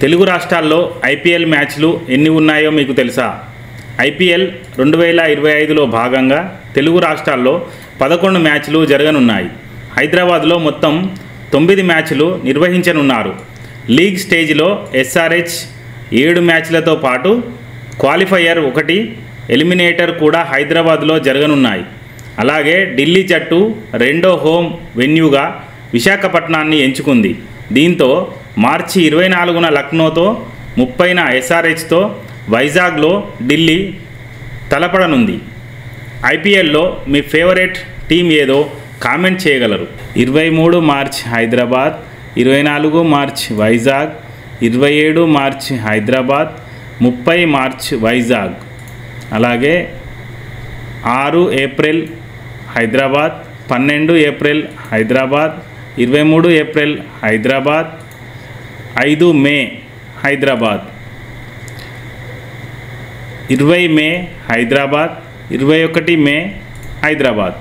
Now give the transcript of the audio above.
తెలుగు రాష్ట్రాల్లో ఐపీఎల్ మ్యాచ్లు ఎన్ని ఉన్నాయో మీకు తెలుసా? ఐపీఎల్ 2025లో భాగంగా తెలుగు రాష్ట్రాల్లో 11 మ్యాచ్లు జరగనున్నాయి. హైదరాబాద్లో మొత్తం 9 మ్యాచ్లు నిర్వహించనున్నారు. లీగ్ స్టేజ్లో ఎస్ఆర్హెచ్ 7 మ్యాచ్లతో పాటు క్వాలిఫైయర్ 1, ఎలిమినేటర్ కూడా హైదరాబాద్లో జరగనున్నాయి. అలాగే ఢిల్లీ జట్టు రెండో హోమ్ వెన్యూగా విశాఖపట్నాన్ని ఎంచుకుంది. దీంతో మార్చి 24న లక్నోతో, 30న ఎస్ఆర్హెచ్తో వైజాగ్లో ఢిల్లీ తలపడనుంది. ఐపీఎల్లో మీ ఫేవరెట్ టీం ఏదో కామెంట్ చేయగలరు. 23 March Hyderabad, 24 March Vizag, 27 March Hyderabad, 30 March Vizag. అలాగే 6 April Hyderabad, 12 April Hyderabad, 23 April Hyderabad, 5 మే హైదరాబాద్, 20 మే హైదరాబాద్, 21 మే హైదరాబాద్.